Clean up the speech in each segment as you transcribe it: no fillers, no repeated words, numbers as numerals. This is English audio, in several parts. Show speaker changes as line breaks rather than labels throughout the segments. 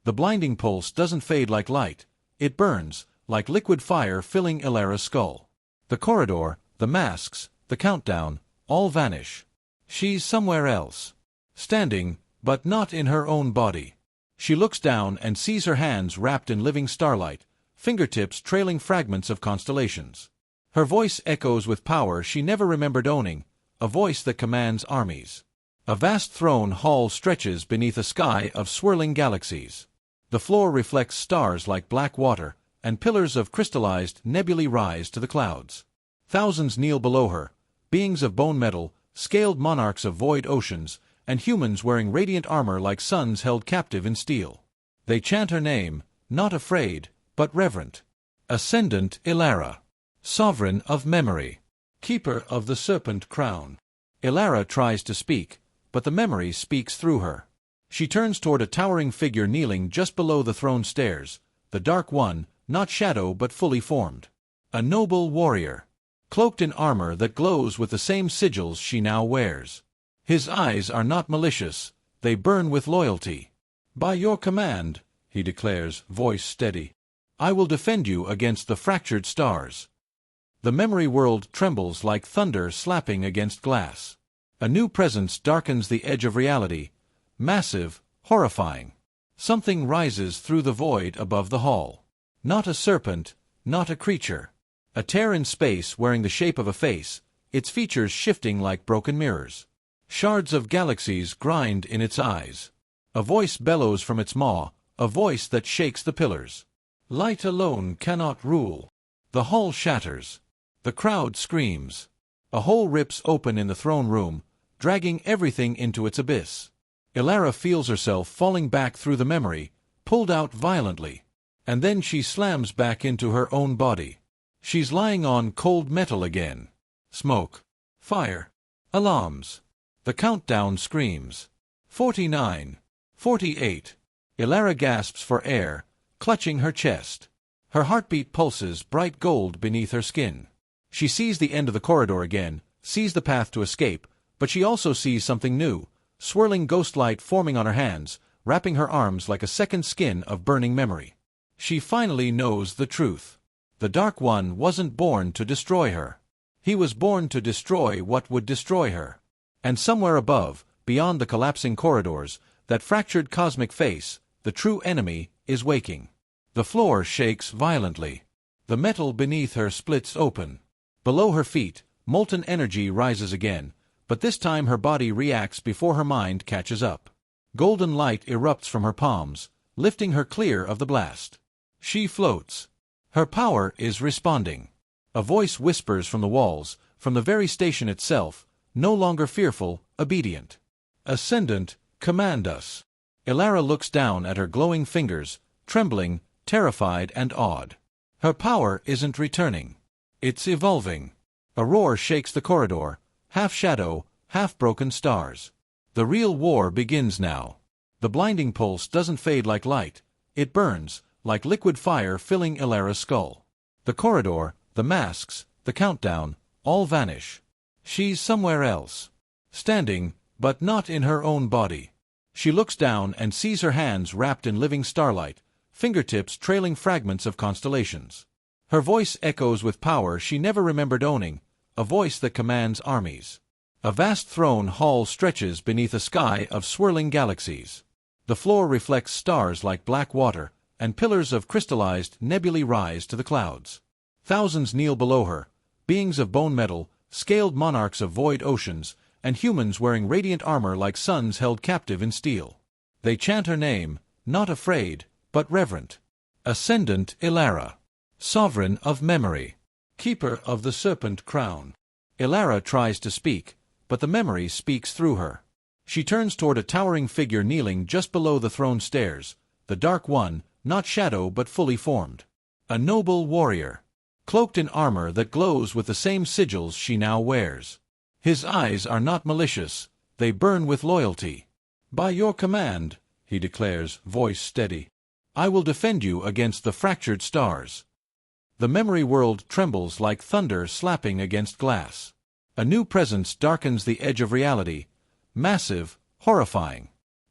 The blinding pulse doesn't fade like light, it burns, like liquid fire filling Elara's skull. The corridor, the masks, the countdown, all vanish. She's somewhere else. Standing, but not in her own body. She looks down and sees her hands wrapped in living starlight, fingertips trailing fragments of constellations. Her voice echoes with power she never remembered owning, a voice that commands armies. A vast throne hall stretches beneath a sky of swirling galaxies. The floor reflects stars like black water, and pillars of crystallized nebulae rise to the clouds. Thousands kneel below her, beings of bone metal, scaled monarchs of void oceans, and humans wearing radiant armor like suns held captive in steel. They chant her name, not afraid, but reverent. Ascendant Elara. Sovereign of memory. Keeper of the serpent crown. Elara tries to speak, but the memory speaks through her. She turns toward a towering figure kneeling just below the throne stairs, the Dark One, not shadow but fully formed. A noble warrior. Cloaked in armor that glows with the same sigils she now wears. His eyes are not malicious, they burn with loyalty. "By your command," he declares, voice steady, "I will defend you against the fractured stars." The memory world trembles like thunder slapping against glass. A new presence darkens the edge of reality, massive, horrifying. Something rises through the void above the hall. Not a serpent, not a creature. A tear in space wearing the shape of a face, its features shifting like broken mirrors. Shards of galaxies grind in its eyes. A voice bellows from its maw, a voice that shakes the pillars. Light alone cannot rule. The hall shatters. The crowd screams. A hole rips open in the throne room, dragging everything into its abyss. Elara feels herself falling back through the memory, pulled out violently. And then she slams back into her own body. She's lying on cold metal again. Smoke. Fire. Alarms. The countdown screams. 49. 48. Elara gasps for air, clutching her chest. Her heartbeat pulses bright gold beneath her skin. She sees the end of the corridor again, sees the path to escape, but she also sees something new, swirling ghost light forming on her hands, wrapping her arms like a second skin of burning memory. She finally knows the truth. The Dark One wasn't born to destroy her. He was born to destroy what would destroy her. And somewhere above, beyond the collapsing corridors, that fractured cosmic face, the true enemy, is waking. The floor shakes violently. The metal beneath her splits open. Below her feet, molten energy rises again, but this time her body reacts before her mind catches up. Golden light erupts from her palms, lifting her clear of the blast. She floats. Her power is responding. A voice whispers from the walls, from the very station itself, no longer fearful, obedient. "Ascendant, command us." Elara looks down at her glowing fingers, trembling, terrified and awed. Her power isn't returning. It's evolving. A roar shakes the corridor, half shadow, half broken stars. The real war begins now. The blinding pulse doesn't fade like light, it burns, like liquid fire filling Elara's skull. The corridor, the masks, the countdown, all vanish. She's somewhere else. Standing, but not in her own body. She looks down and sees her hands wrapped in living starlight, fingertips trailing fragments of constellations. Her voice echoes with power she never remembered owning, a voice that commands armies. A vast throne hall stretches beneath a sky of swirling galaxies. The floor reflects stars like black water, and pillars of crystallized nebulae rise to the clouds. Thousands kneel below her, beings of bone metal, scaled monarchs of void oceans, and humans wearing radiant armor like suns held captive in steel. They chant her name, not afraid, but reverent. Ascendant Elara. Sovereign of memory. Keeper of the serpent crown. Elara tries to speak, but the memory speaks through her. She turns toward a towering figure kneeling just below the throne stairs, the Dark One, not shadow but fully formed. A noble warrior. Cloaked in armor that glows with the same sigils she now wears. His eyes are not malicious, they burn with loyalty. "By your command," he declares, voice steady, "I will defend you against the fractured stars." The memory world trembles like thunder slapping against glass. A new presence darkens the edge of reality, massive, horrifying.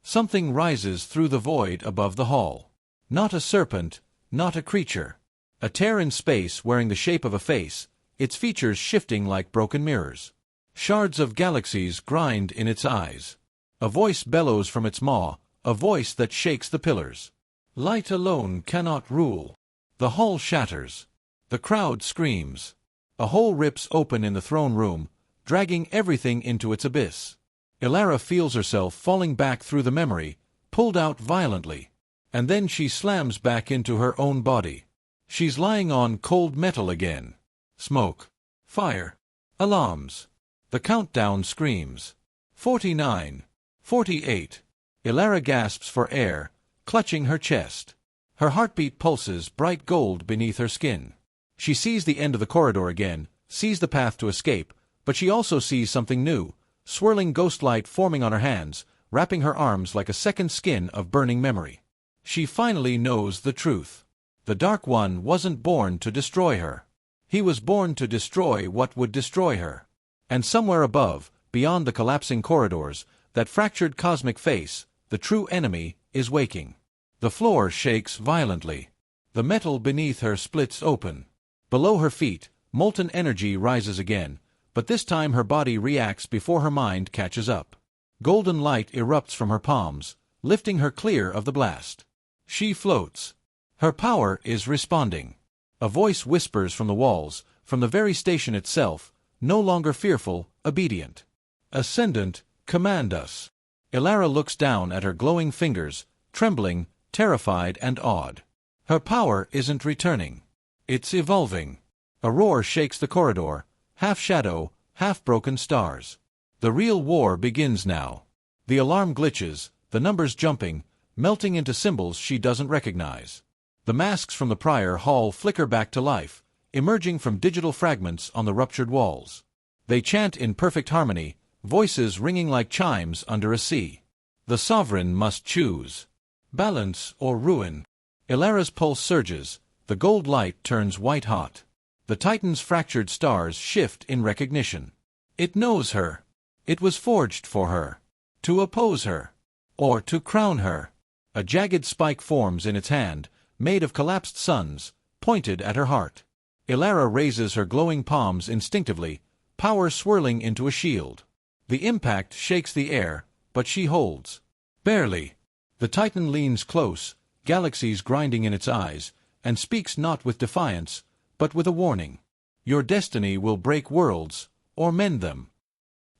Something rises through the void above the hall. Not a serpent, not a creature. A tear in space wearing the shape of a face, its features shifting like broken mirrors. Shards of galaxies grind in its eyes. A voice bellows from its maw, a voice that shakes the pillars. Light alone cannot rule. The hall shatters. The crowd screams. A hole rips open in the throne room, dragging everything into its abyss. Elara feels herself falling back through the memory, pulled out violently. And then she slams back into her own body. She's lying on cold metal again. Smoke. Fire. Alarms. The countdown screams. 49. 48. Elara gasps for air, clutching her chest. Her heartbeat pulses bright gold beneath her skin. She sees the end of the corridor again, sees the path to escape, but she also sees something new, swirling ghost light forming on her hands, wrapping her arms like a second skin of burning memory. She finally knows the truth. The Dark One wasn't born to destroy her. He was born to destroy what would destroy her. And somewhere above, beyond the collapsing corridors, that fractured cosmic face, the true enemy, is waking. The floor shakes violently. The metal beneath her splits open. Below her feet, molten energy rises again, but this time her body reacts before her mind catches up. Golden light erupts from her palms, lifting her clear of the blast. She floats. Her power is responding. A voice whispers from the walls, from the very station itself, no longer fearful, obedient. Ascendant, command us. Elara looks down at her glowing fingers, trembling, terrified and awed. Her power isn't returning. It's evolving. A roar shakes the corridor, half shadow, half broken stars. The real war begins now. The alarm glitches, the numbers jumping, melting into symbols she doesn't recognize. The masks from the prior hall flicker back to life, emerging from digital fragments on the ruptured walls. They chant in perfect harmony, voices ringing like chimes under a sea. The sovereign must choose. Balance or ruin. Elara's pulse surges, the gold light turns white-hot. The Titan's fractured stars shift in recognition. It knows her. It was forged for her. To oppose her. Or to crown her. A jagged spike forms in its hand, made of collapsed suns, pointed at her heart. Elara raises her glowing palms instinctively, power swirling into a shield. The impact shakes the air, but she holds. Barely. The Titan leans close, galaxies grinding in its eyes, and speaks not with defiance, but with a warning. Your destiny will break worlds, or mend them.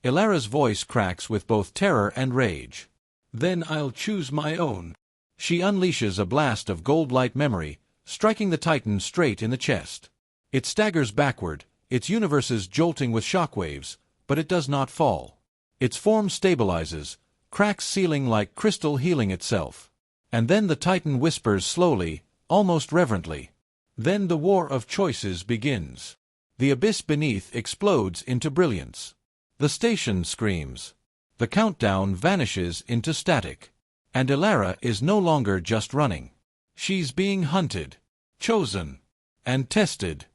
Elara's voice cracks with both terror and rage. Then I'll choose my own. She unleashes a blast of gold-light memory, striking the Titan straight in the chest. It staggers backward, its universes jolting with shockwaves, but it does not fall. Its form stabilizes, cracks sealing like crystal healing itself. And then the Titan whispers slowly, almost reverently. Then the war of choices begins. The abyss beneath explodes into brilliance. The station screams. The countdown vanishes into static. And Elara is no longer just running. She's being hunted, chosen, and tested.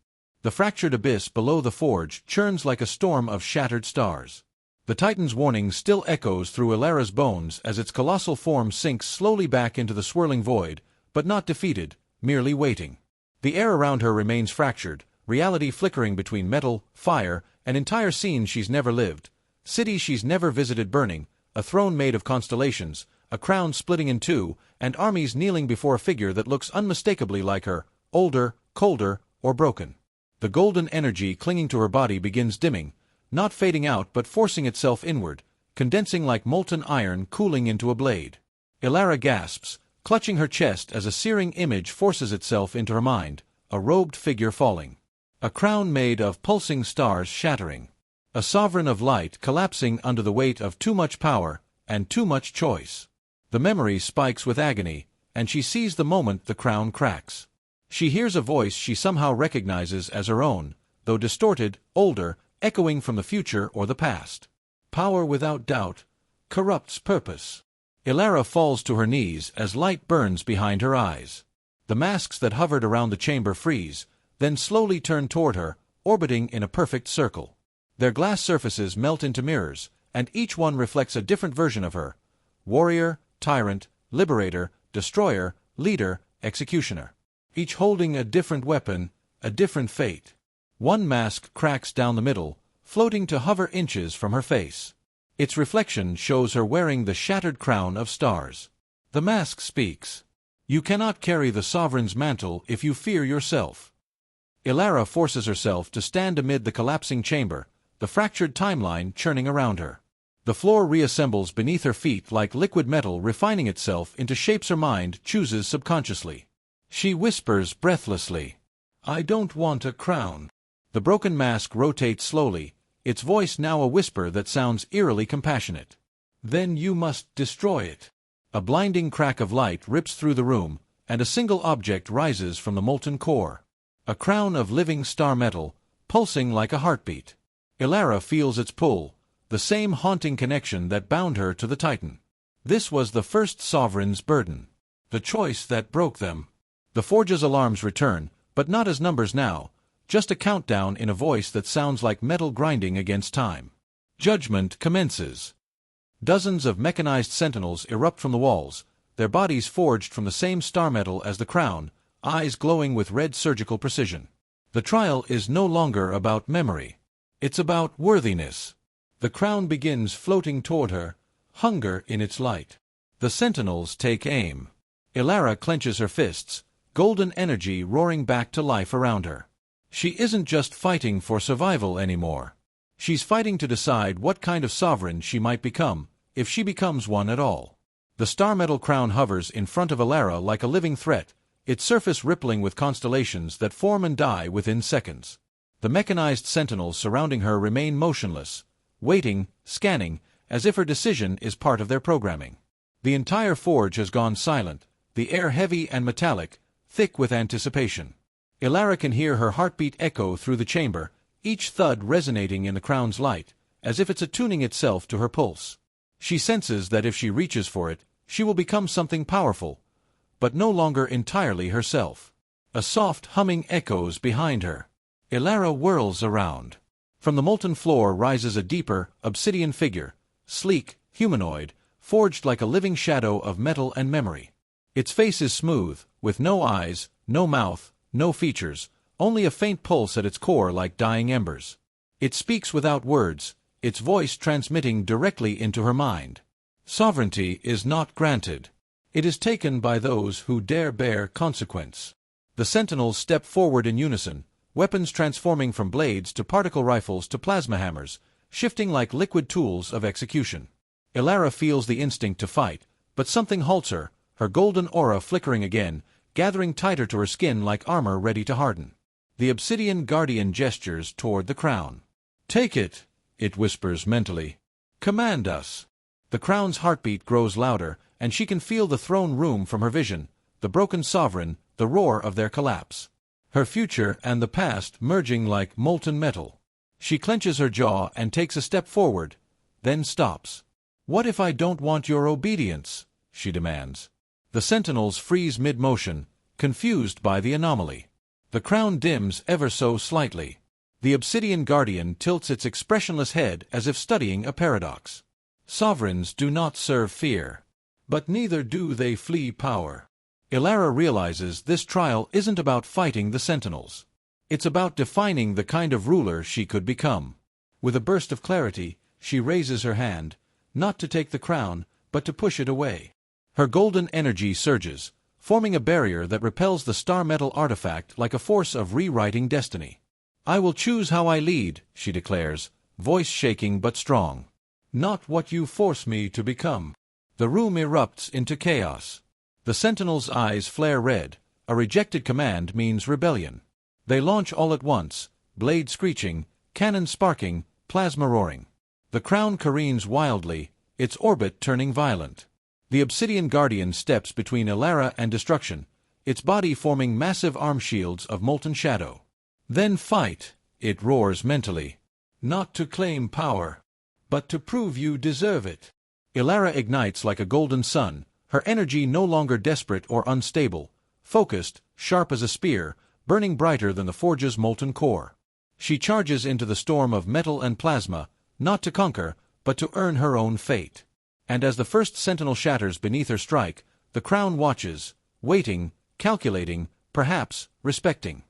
The fractured abyss below the forge churns like a storm of shattered stars. The Titan's warning still echoes through Elara's bones as its colossal form sinks slowly back into the swirling void, but not defeated, merely waiting. The air around her remains fractured, reality flickering between metal, fire, and entire scenes she's never lived, cities she's never visited burning, a throne made of constellations, a crown splitting in two, and armies kneeling before a figure that looks unmistakably like her, older, colder, or broken. The golden energy clinging to her body begins dimming, not fading out but forcing itself inward, condensing like molten iron cooling into a blade. Elara gasps, clutching her chest as a searing image forces itself into her mind, a robed figure falling. A crown made of pulsing stars shattering. A sovereign of light collapsing under the weight of too much power and too much choice. The memory spikes with agony, and she sees the moment the crown cracks. She hears a voice she somehow recognizes as her own, though distorted, older, echoing from the future or the past. Power without doubt corrupts purpose. Elara falls to her knees as light burns behind her eyes. The masks that hovered around the chamber freeze, then slowly turn toward her, orbiting in a perfect circle. Their glass surfaces melt into mirrors, and each one reflects a different version of her. Warrior, tyrant, liberator, destroyer, leader, executioner. Each holding a different weapon, a different fate. One mask cracks down the middle, floating to hover inches from her face. Its reflection shows her wearing the shattered crown of stars. The mask speaks. You cannot carry the sovereign's mantle if you fear yourself. Elara forces herself to stand amid the collapsing chamber, the fractured timeline churning around her. The floor reassembles beneath her feet like liquid metal refining itself into shapes her mind chooses subconsciously. She whispers breathlessly, "I don't want a crown." The broken mask rotates slowly, its voice now a whisper that sounds eerily compassionate. "Then you must destroy it." A blinding crack of light rips through the room, and a single object rises from the molten core. A crown of living star metal, pulsing like a heartbeat. Elara feels its pull, the same haunting connection that bound her to the Titan. This was the first sovereign's burden. The choice that broke them. The forge's alarms return, but not as numbers now, just a countdown in a voice that sounds like metal grinding against time. Judgment commences. Dozens of mechanized sentinels erupt from the walls, their bodies forged from the same star metal as the crown, eyes glowing with red surgical precision. The trial is no longer about memory. It's about worthiness. The crown begins floating toward her, hunger in its light. The sentinels take aim. Elara clenches her fists, golden energy roaring back to life around her. She isn't just fighting for survival anymore. She's fighting to decide what kind of sovereign she might become, if she becomes one at all. The star metal crown hovers in front of Elara like a living threat, its surface rippling with constellations that form and die within seconds. The mechanized sentinels surrounding her remain motionless, waiting, scanning, as if her decision is part of their programming. The entire forge has gone silent, the air heavy and metallic, thick with anticipation. Elara can hear her heartbeat echo through the chamber, each thud resonating in the crown's light, as if it's attuning itself to her pulse. She senses that if she reaches for it, she will become something powerful, but no longer entirely herself. A soft humming echoes behind her. Elara whirls around. From the molten floor rises a deeper, obsidian figure, sleek, humanoid, forged like a living shadow of metal and memory. Its face is smooth, with no eyes, no mouth, no features, only a faint pulse at its core like dying embers. It speaks without words, its voice transmitting directly into her mind. Sovereignty is not granted. It is taken by those who dare bear consequence. The sentinels step forward in unison, weapons transforming from blades to particle rifles to plasma hammers, shifting like liquid tools of execution. Elara feels the instinct to fight, but something halts her, her golden aura flickering again, gathering tighter to her skin like armor ready to harden. The obsidian guardian gestures toward the crown. "Take it," it whispers mentally. "Command us." The crown's heartbeat grows louder, and she can feel the throne room from her vision, the broken sovereign, the roar of their collapse. Her future and the past merging like molten metal. She clenches her jaw and takes a step forward, then stops. "What if I don't want your obedience?" she demands. The sentinels freeze mid-motion, confused by the anomaly. The crown dims ever so slightly. The obsidian guardian tilts its expressionless head as if studying a paradox. Sovereigns do not serve fear. But neither do they flee power. Elara realizes this trial isn't about fighting the sentinels. It's about defining the kind of ruler she could become. With a burst of clarity, she raises her hand, not to take the crown, but to push it away. Her golden energy surges, forming a barrier that repels the star metal artifact like a force of rewriting destiny. "I will choose how I lead," she declares, voice shaking but strong. "Not what you force me to become." The room erupts into chaos. The sentinels' eyes flare red. A rejected command means rebellion. They launch all at once, blade screeching, cannon sparking, plasma roaring. The crown careens wildly, its orbit turning violent. The obsidian guardian steps between Elara and destruction, its body forming massive arm shields of molten shadow. "Then fight," it roars mentally. "Not to claim power, but to prove you deserve it." Elara ignites like a golden sun, her energy no longer desperate or unstable, focused, sharp as a spear, burning brighter than the forge's molten core. She charges into the storm of metal and plasma, not to conquer, but to earn her own fate. And as the first sentinel shatters beneath her strike, the crown watches, waiting, calculating, perhaps, respecting.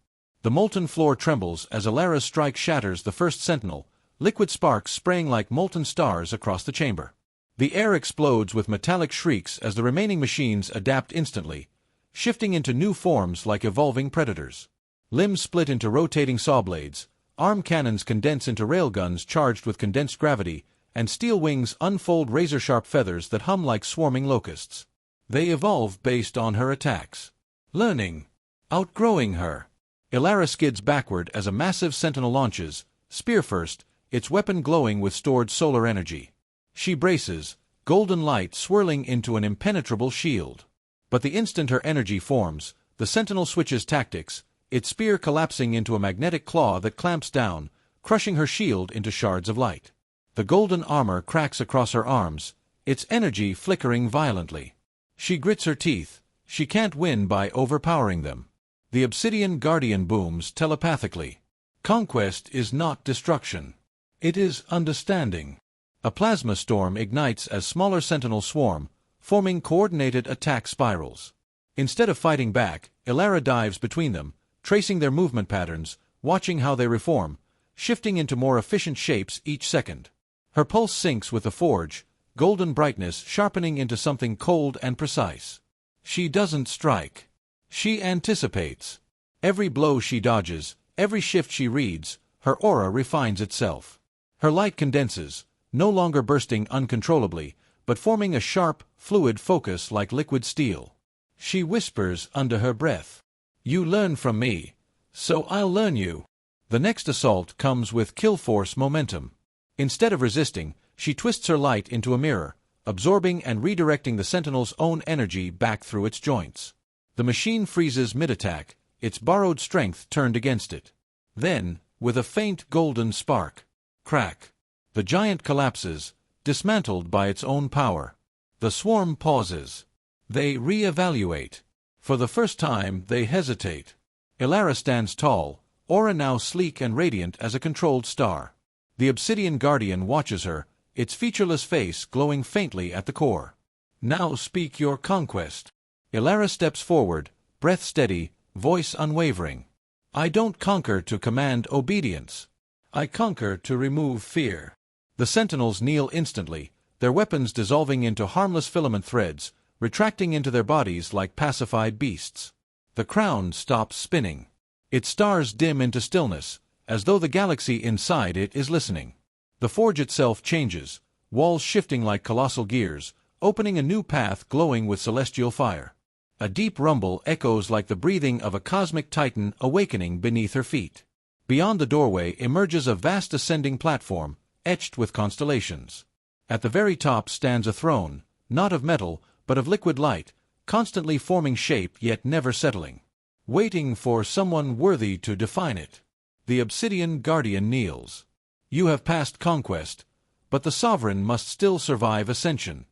The molten floor trembles as Elara's strike shatters the first sentinel, liquid sparks spraying like molten stars across the chamber. The air explodes with metallic shrieks as the remaining machines adapt instantly, shifting into new forms like evolving predators. Limbs split into rotating saw blades, arm cannons condense into railguns charged with condensed gravity, and steel wings unfold razor-sharp feathers that hum like swarming locusts. They evolve based on her attacks. Learning. Outgrowing her. Elara skids backward as a massive sentinel launches, spear first, its weapon glowing with stored solar energy. She braces, golden light swirling into an impenetrable shield. But the instant her energy forms, the sentinel switches tactics, its spear collapsing into a magnetic claw that clamps down, crushing her shield into shards of light. The golden armor cracks across her arms, its energy flickering violently. She grits her teeth. She can't win by overpowering them. The obsidian guardian booms telepathically. Conquest is not destruction. It is understanding. A plasma storm ignites as smaller sentinels swarm, forming coordinated attack spirals. Instead of fighting back, Elara dives between them, tracing their movement patterns, watching how they reform, shifting into more efficient shapes each second. Her pulse syncs with the forge, golden brightness sharpening into something cold and precise. She doesn't strike. She anticipates. Every blow she dodges, every shift she reads, her aura refines itself. Her light condenses, no longer bursting uncontrollably, but forming a sharp, fluid focus like liquid steel. She whispers under her breath, "You learn from me, so I'll learn you." The next assault comes with kill force momentum. Instead of resisting, she twists her light into a mirror, absorbing and redirecting the sentinel's own energy back through its joints. The machine freezes mid-attack, its borrowed strength turned against it. Then, with a faint golden spark, crack, the giant collapses, dismantled by its own power. The swarm pauses. They re-evaluate. For the first time, they hesitate. Elara stands tall, aura now sleek and radiant as a controlled star. The obsidian guardian watches her, its featureless face glowing faintly at the core. "Now speak your conquest." Elara steps forward, breath steady, voice unwavering. "I don't conquer to command obedience. I conquer to remove fear." The sentinels kneel instantly, their weapons dissolving into harmless filament threads, retracting into their bodies like pacified beasts. The crown stops spinning. Its stars dim into stillness, as though the galaxy inside it is listening. The forge itself changes, walls shifting like colossal gears, opening a new path glowing with celestial fire. A deep rumble echoes like the breathing of a cosmic titan awakening beneath her feet. Beyond the doorway emerges a vast ascending platform, etched with constellations. At the very top stands a throne, not of metal, but of liquid light, constantly forming shape yet never settling. Waiting for someone worthy to define it. The obsidian guardian kneels. "You have passed conquest, but the sovereign must still survive ascension."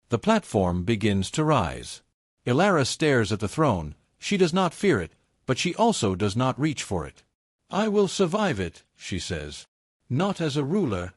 The platform begins to rise. Elara stares at the throne. She does not fear it, but she also does not reach for it. "I will survive it," she says. "Not as a ruler,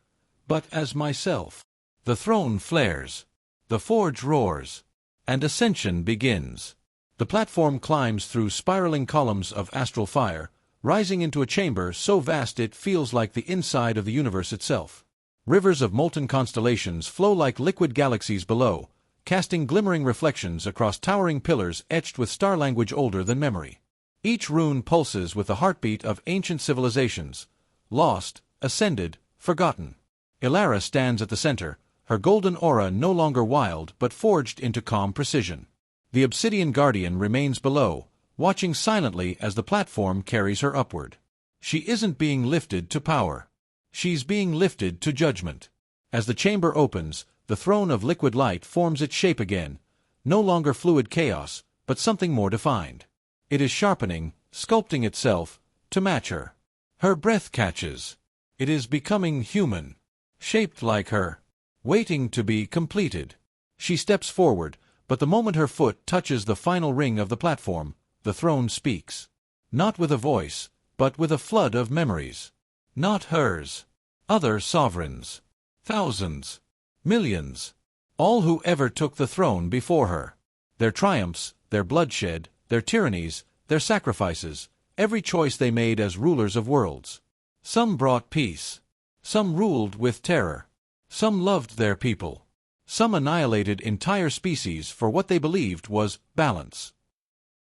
but as myself." The throne flares. The forge roars. And ascension begins. The platform climbs through spiraling columns of astral fire, rising into a chamber so vast it feels like the inside of the universe itself. Rivers of molten constellations flow like liquid galaxies below, casting glimmering reflections across towering pillars etched with star language older than memory. Each rune pulses with the heartbeat of ancient civilizations, lost, ascended, forgotten. Elara stands at the center, her golden aura no longer wild but forged into calm precision. The obsidian guardian remains below, watching silently as the platform carries her upward. She isn't being lifted to power. She's being lifted to judgment. As the chamber opens, the throne of liquid light forms its shape again, no longer fluid chaos, but something more defined. It is sharpening, sculpting itself, to match her. Her breath catches. It is becoming human, shaped like her, waiting to be completed. She steps forward, but the moment her foot touches the final ring of the platform, the throne speaks. Not with a voice, but with a flood of memories. Not hers. Other sovereigns. Thousands. Millions. All who ever took the throne before her. Their triumphs, their bloodshed, their tyrannies, their sacrifices, every choice they made as rulers of worlds. Some brought peace. Some ruled with terror. Some loved their people. Some annihilated entire species for what they believed was balance.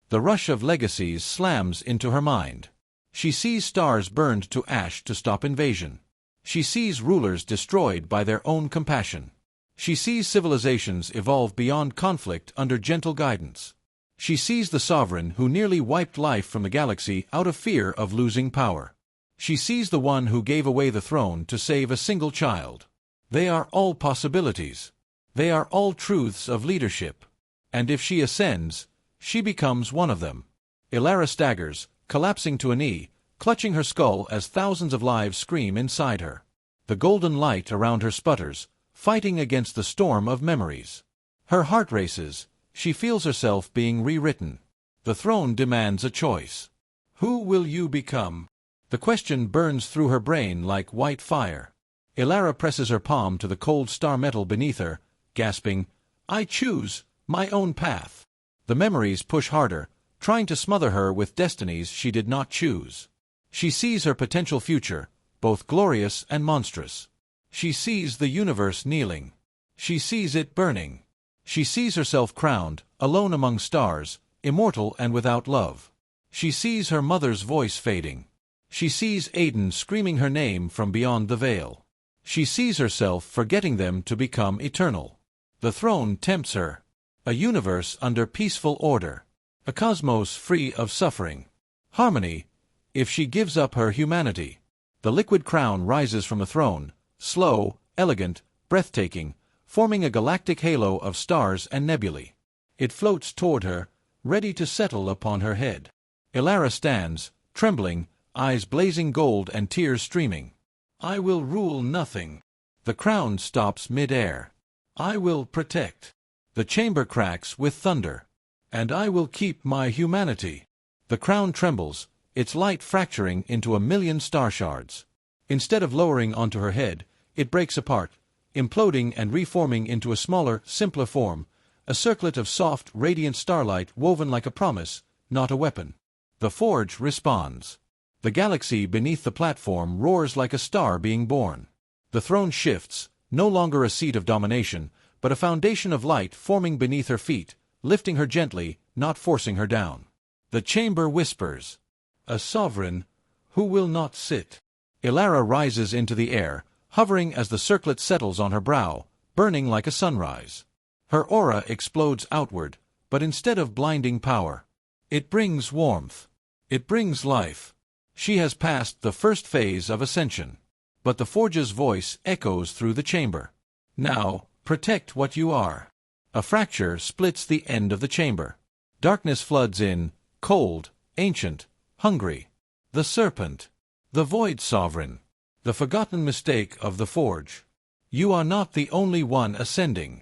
The rush of legacies slams into her mind. She sees stars burned to ash to stop invasion. She sees rulers destroyed by their own compassion. She sees civilizations evolve beyond conflict under gentle guidance. She sees the sovereign who nearly wiped life from the galaxy out of fear of losing power. She sees the one who gave away the throne to save a single child. They are all possibilities. They are all truths of leadership. And if she ascends, she becomes one of them. Elara staggers, collapsing to a knee, clutching her skull as thousands of lives scream inside her. The golden light around her sputters, fighting against the storm of memories. Her heart races. She feels herself being rewritten. The throne demands a choice. Who will you become? The question burns through her brain like white fire. Elara presses her palm to the cold star metal beneath her, gasping, "I choose my own path." The memories push harder, trying to smother her with destinies she did not choose. She sees her potential future, both glorious and monstrous. She sees the universe kneeling. She sees it burning. She sees herself crowned, alone among stars, immortal and without love. She sees her mother's voice fading. She sees Aiden screaming her name from beyond the veil. She sees herself forgetting them to become eternal. The throne tempts her. A universe under peaceful order. A cosmos free of suffering. Harmony, if she gives up her humanity. The liquid crown rises from the throne, slow, elegant, breathtaking, forming a galactic halo of stars and nebulae. It floats toward her, ready to settle upon her head. Elara stands, trembling, eyes blazing gold and tears streaming. "I will rule nothing." The crown stops mid-air. "I will protect." The chamber cracks with thunder. "And I will keep my humanity." The crown trembles, its light fracturing into a million star shards. Instead of lowering onto her head, it breaks apart, imploding and reforming into a smaller, simpler form, a circlet of soft, radiant starlight woven like a promise, not a weapon. The forge responds. The galaxy beneath the platform roars like a star being born. The throne shifts, no longer a seat of domination, but a foundation of light forming beneath her feet, lifting her gently, not forcing her down. The chamber whispers. "A sovereign who will not sit." Elara rises into the air, hovering as the circlet settles on her brow, burning like a sunrise. Her aura explodes outward, but instead of blinding power, it brings warmth. It brings life. She has passed the first phase of Ascension. But the Forge's voice echoes through the chamber. "Now, protect what you are." A fracture splits the end of the chamber. Darkness floods in, cold, ancient, hungry. The Serpent. The Void Sovereign. The forgotten mistake of the Forge. "You are not the only one ascending."